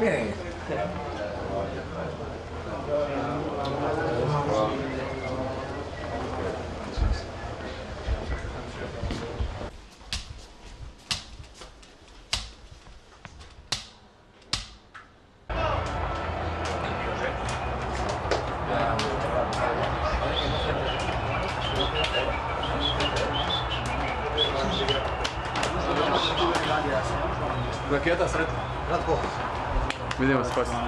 Bien. Rakieta srednja. Kratko. Vidimo se poslije.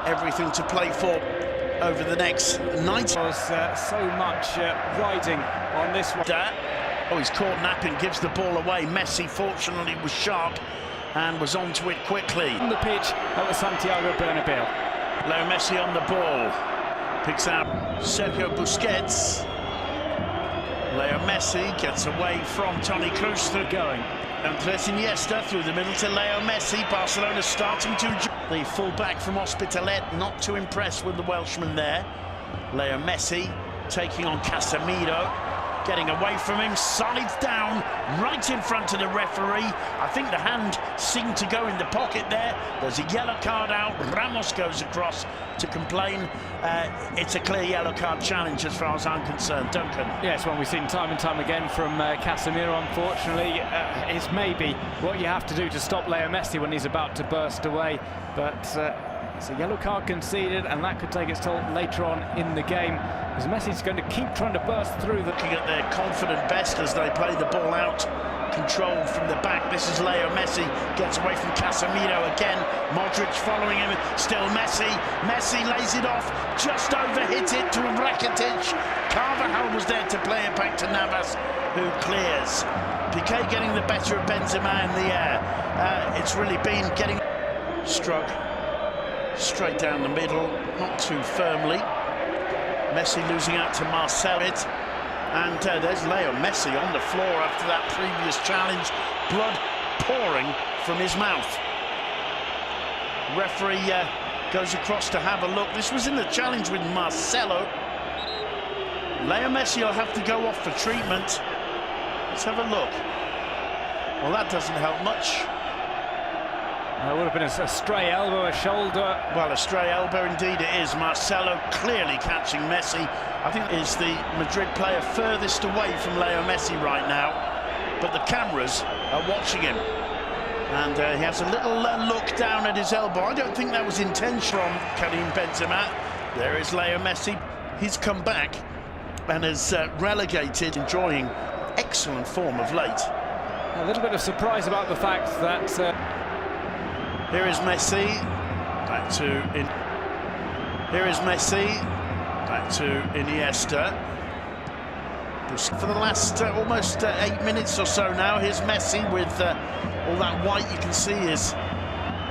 Everything to play for over the next 90. There was so much riding on this one. Oh, he's caught napping, gives the ball away. Messi, fortunately, was sharp and was onto it quickly. On the pitch at the Santiago Bernabeu. Leo Messi on the ball. Picks out Sergio Busquets. Leo Messi gets away from Toni Kroos. Going. Andres Iniesta through the middle to Leo Messi. Barcelona starting to... The full-back from Hospitalet, not too impressed with the Welshman there. Leo Messi taking on Casemiro, getting away from him, sides down, right in front of the referee. I think the hand seemed to go in the pocket there. There's a yellow card out. Ramos goes across to complain. It's a clear yellow card challenge as far as I'm concerned. Duncan? Yes, one we've seen time and time again from Casemiro, unfortunately. It's maybe what you have to do to stop Leo Messi when he's about to burst away. But it's a yellow card conceded, and that could take its toll later on in the game, as Messi's going to keep trying to burst through. Looking at their confident best as they play the ball out, controlled from the back. This is Leo Messi, gets away from Casemiro again. Modric following him, still Messi. Messi lays it off, just overhit it to Rakitic. Carvajal was there to play it back to Navas, who clears. Piqué getting the better of Benzema in the air. It's really been getting... Struck straight down the middle, not too firmly. Messi losing out to Marcelo, and there's Leo Messi on the floor after that previous challenge, blood pouring from his mouth. Referee goes across to have a look. This was in the challenge with Marcelo. Leo Messi will have to go off for treatment. Let's have a look. Well, that doesn't help much. It would have been a stray elbow, a shoulder. Well, a stray elbow indeed it is. Marcelo clearly catching Messi. I think is the Madrid player furthest away from Leo Messi right now, but the cameras are watching him. And he has a little look down at his elbow. I don't think that was intentional from Karim Benzema. There is Leo Messi. He's come back and has relegated, enjoying excellent form of late. A little bit of surprise about the fact that... Here is Messi, back to... Here is Messi, back to Iniesta. For the last almost 8 minutes or so now, here's Messi with all that white you can see his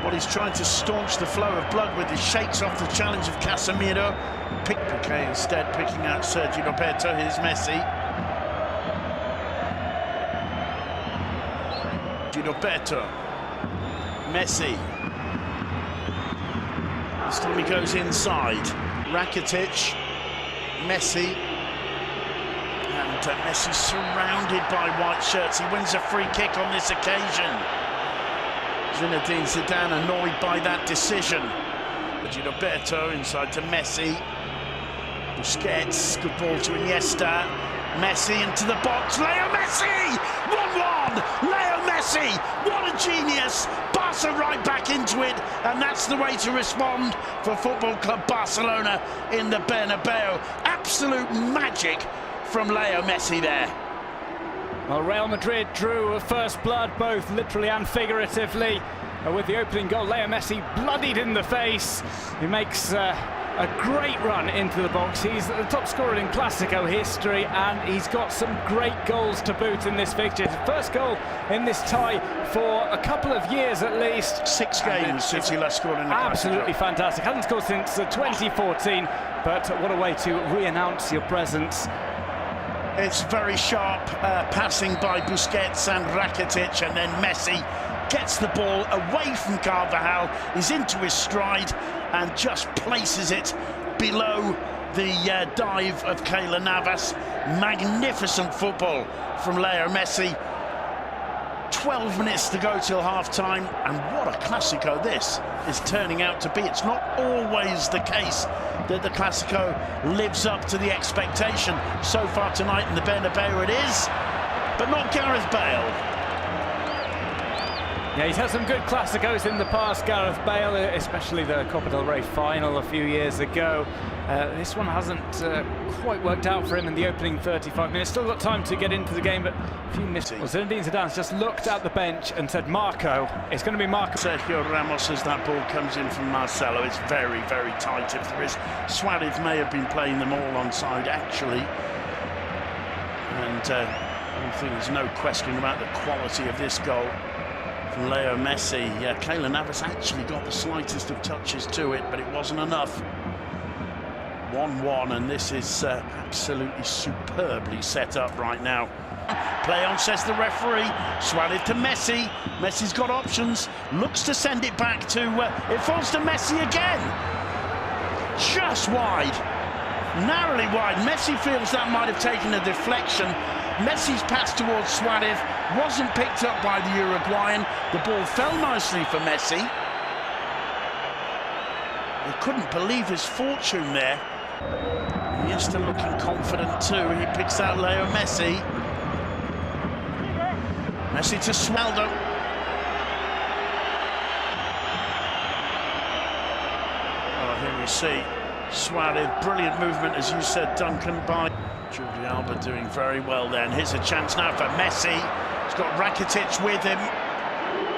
Well, he's trying to staunch the flow of blood with his shakes off the challenge of Casemiro. Piqué instead picking out Sergio Roberto. Here's Messi. Roberto. Messi. This time he goes inside. Rakitic. Messi. And Messi surrounded by white shirts. He wins a free kick on this occasion. Zinedine Zidane annoyed by that decision. Roberto inside to Messi. Busquets, good ball to Iniesta. Messi into the box. Leo Messi! 1-1! Leo Messi! What a genius! Barca right back into it, and that's the way to respond for Football Club Barcelona in the Bernabeu. Absolute magic from Leo Messi there. Well, Real Madrid drew a first blood, both literally and figuratively, with the opening goal. Leo Messi bloodied in the face. He makes a great run into the box. He's the top scorer in Clásico history, and he's got some great goals to boot in this fixture. His first goal in this tie for a couple of years at least. 6 games since he last scored in the Absolutely Clásico. Fantastic. Hasn't scored since 2014, but what a way to re-announce your presence. It's very sharp passing by Busquets and Rakitic, and then Messi gets the ball away from Carvajal. He's into his stride and just places it below the dive of Keylor Navas. Magnificent football from Leo Messi. 12 minutes to go till half-time, and what a Clásico this is turning out to be. It's not always the case that the Clásico lives up to the expectation. So far tonight in the Bernabeu it is, but not Gareth Bale. Yeah, he's had some good Clásicos in the past, Gareth Bale, especially the Copa del Rey final a few years ago. This one hasn't quite worked out for him in the opening 35 minutes. Still got time to get into the game, but a few misses. Well, Zinedine Zidane's just looked at the bench and said, Marco, it's going to be Marco. Sergio Ramos, as that ball comes in from Marcelo, it's very, very tight. If there is, Suarez may have been playing them all onside, actually. And I think there's no question about the quality of this goal from Leo Messi. Yeah, Keylor Navas actually got the slightest of touches to it, but it wasn't enough. 1-1, and this is absolutely superbly set up right now. Play on, says the referee. Suarez to Messi. Messi's got options. Looks to send it back to... it falls to Messi again. Just wide. Narrowly wide. Messi feels that might have taken a deflection. Messi's pass towards Suarez wasn't picked up by the Uruguayan. The ball fell nicely for Messi. He couldn't believe his fortune there. Iniesta looking confident too. He picks out Leo Messi. Messi to Swaldo. Oh, here we see Suarez. Brilliant movement, as you said, Duncan, by Jordi Alba doing very well then. Here's a chance now for Messi. He's got Rakitic with him.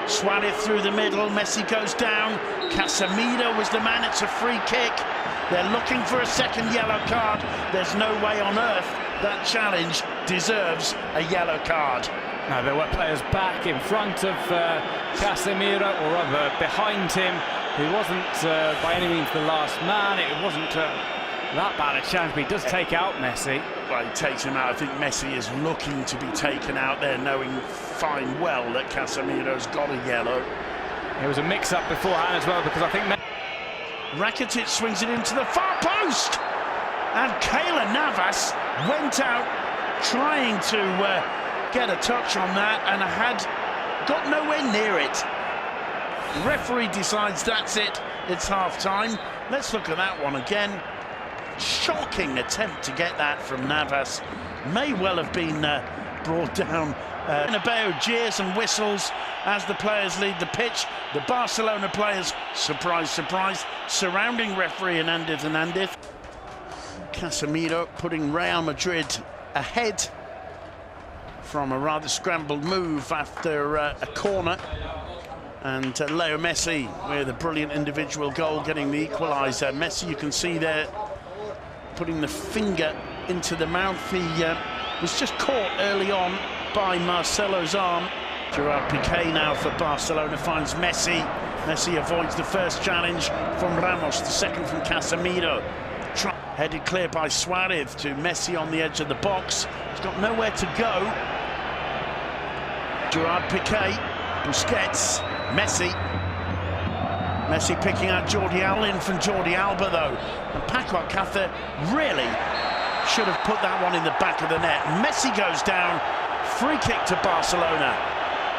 Suarez through the middle. Messi goes down. Casemiro was the man. It's a free kick. They're looking for a second yellow card. There's no way on earth that challenge deserves a yellow card. No, there were players back in front of Casemiro, or rather behind him. He wasn't by any means the last man. It wasn't that bad a chance, but he does take out Messi. Well, he takes him out. I think Messi is looking to be taken out there, knowing fine well that Casemiro's got a yellow. It was a mix-up beforehand as well, because I think Rakitic swings it into the far post, and Keylor Navas went out trying to get a touch on that and had got nowhere near it. The referee decides that's it, it's half-time. Let's look at that one again. Shocking attempt to get that from Navas. May well have been brought down. Bernabeu jeers and whistles as the players leave the pitch. The Barcelona players, surprise, surprise, surrounding referee Hernandez. Casemiro putting Real Madrid ahead from a rather scrambled move after a corner. And Leo Messi with a brilliant individual goal getting the equaliser. Messi, you can see there, putting the finger into the mouth. He was just caught early on by Marcelo's arm. Gerard Piqué now for Barcelona finds Messi. Messi avoids the first challenge from Ramos, the second from Casemiro. Headed clear by Suarez to Messi on the edge of the box. He's got nowhere to go. Gerard Piqué, Busquets, Messi. Messi picking out Jordi Alba in from Jordi Alba though. And Paco Alcácer really should have put that one in the back of the net. Messi goes down. Free kick to Barcelona.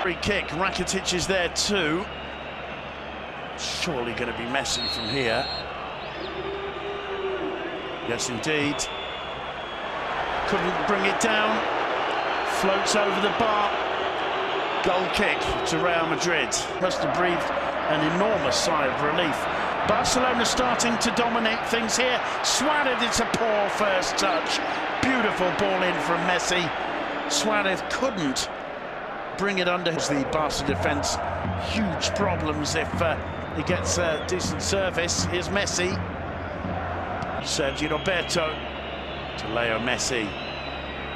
Free kick, Rakitic is there too. Surely going to be Messi from here. Yes, indeed. Couldn't bring it down. Floats over the bar. Goal kick to Real Madrid. Must have breathed an enormous sigh of relief. Barcelona starting to dominate things here. Suarez, it's a poor first touch. Beautiful ball in from Messi. Suarez couldn't bring it under the Barca defence. Huge problems if he gets a decent service. Here's Messi. Sergio Roberto to Leo Messi.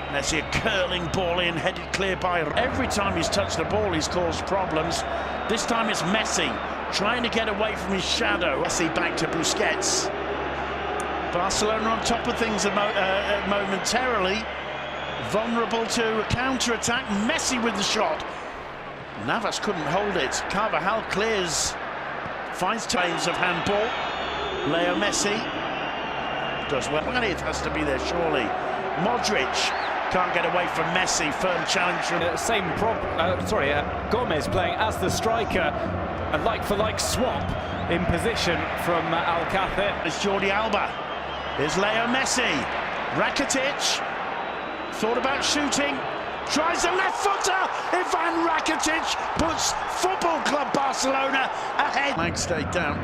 Messi a curling ball in, headed clear by... Every time he's touched the ball, he's caused problems. This time it's Messi trying to get away from his shadow. Messi back to Busquets. Barcelona on top of things momentarily. Vulnerable to a counter-attack. Messi with the shot. Navas couldn't hold it. Carvajal clears. Finds times of handball. Leo Messi does well. It has to be there, surely. Modric can't get away from Messi. Firm challenge from... Gomez playing as the striker. A like-for-like swap in position from Alcácer. It's Jordi Alba. Here's Leo Messi. Rakitic thought about shooting. Tries a left footer. Ivan Rakitic puts Football Club Barcelona ahead. Mag stayed down.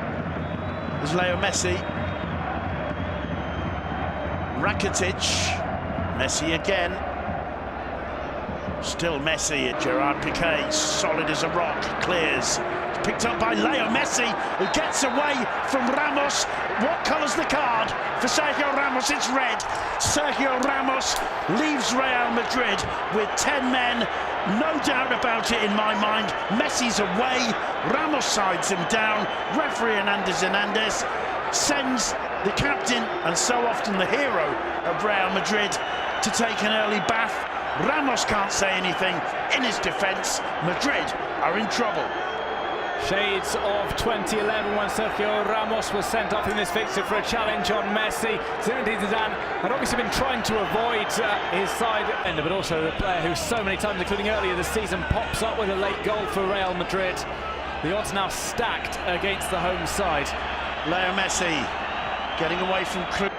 There's Leo Messi. Rakitic. Messi again. Still Messi. Gerard Piqué, solid as a rock, clears. Picked up by Leo Messi, who gets away from Ramos. What colour's the card for Sergio Ramos? It's red. Sergio Ramos leaves Real Madrid with 10 men. No doubt about it in my mind. Messi's away. Ramos sides him down. Referee Hernandez sends the captain, and so often the hero of Real Madrid, to take an early bath. Ramos can't say anything. In his defence, Madrid are in trouble. Shades of 2011 when Sergio Ramos was sent off in this fixture for a challenge on Messi. Zinedine Zidane had obviously been trying to avoid his side ender, but also the player who so many times, including earlier this season, pops up with a late goal for Real Madrid. The odds now stacked against the home side. Leo Messi getting away from Cruz.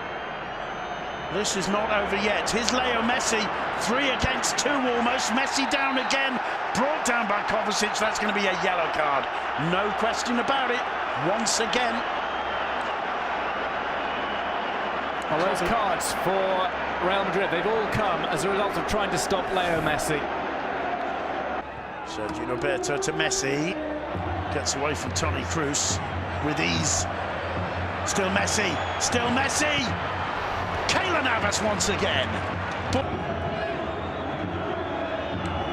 This is not over yet. Here's Leo Messi, 3 against 2 almost. Messi down again, brought down by Kovacic. That's going to be a yellow card. No question about it, once again. Well, those cards for Real Madrid, they've all come as a result of trying to stop Leo Messi. Sergio Roberto to Messi. Gets away from Toni Kroos with ease. Still Messi, still Messi! Keylor Navas once again.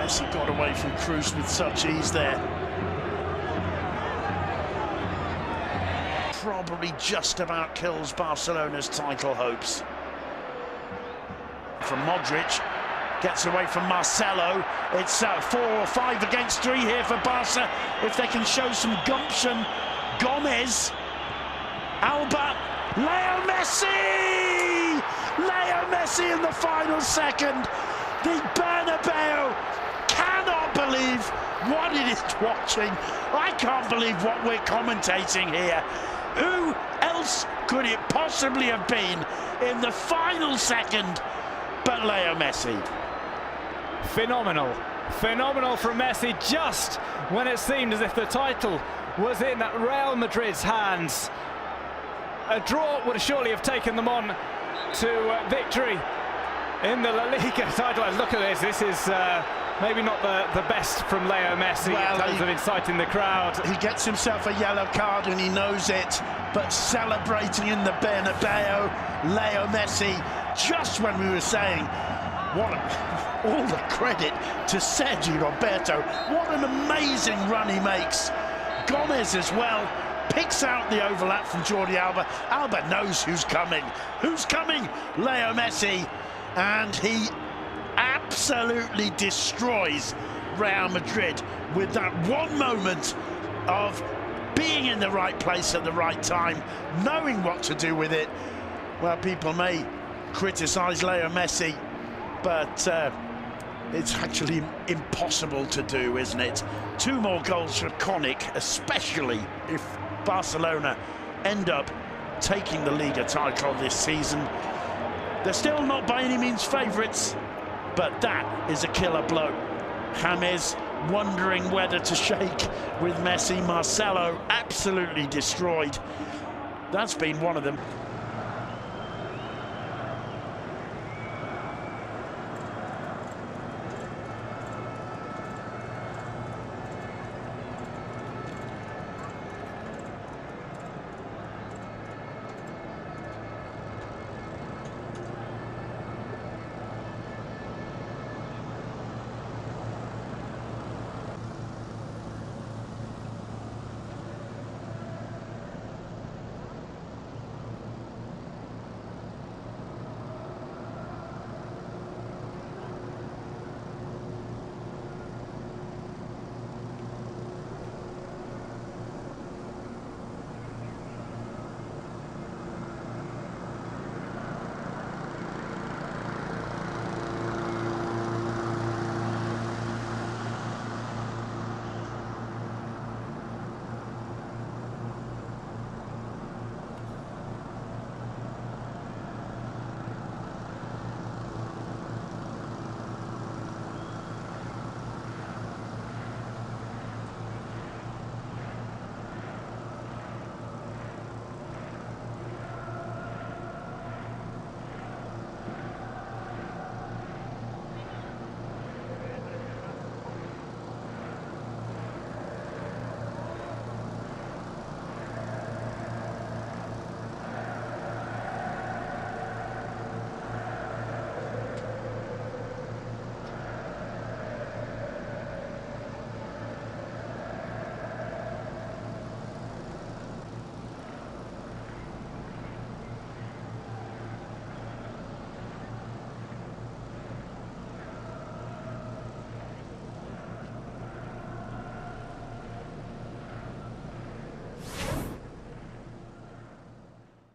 Messi got away from Kroos with such ease there. Probably just about kills Barcelona's title hopes. From Modric, gets away from Marcelo. It's 4 or 5 against 3 here for Barca. If they can show some gumption. Gomez, Alba, Leo Messi! Leo Messi in the final second. The Bernabeu cannot believe what it is watching. I can't believe what we're commentating here. Who else could it possibly have been in the final second but Leo Messi? Phenomenal. Phenomenal from Messi, just when it seemed as if the title was in Real Madrid's hands. A draw would surely have taken them on to victory in the La Liga title. And look at this is maybe not the best from Leo Messi in terms of inciting the crowd. He gets himself a yellow card and he knows it, but celebrating in the Bernabeu, Leo Messi, just when we were saying all the credit to Sergi Roberto. What an amazing run he makes. Gomez as well picks out the overlap from Jordi Alba. Alba knows who's coming. Who's coming? Leo Messi. And he absolutely destroys Real Madrid with that one moment of being in the right place at the right time, knowing what to do with it. Well, people may criticise Leo Messi, but it's actually impossible to do, isn't it? 2 more goals for Konik, especially if Barcelona end up taking the Liga title this season. They're still not by any means favourites, but that is a killer blow. James wondering whether to shake with Messi. Marcelo absolutely destroyed. That's been one of them.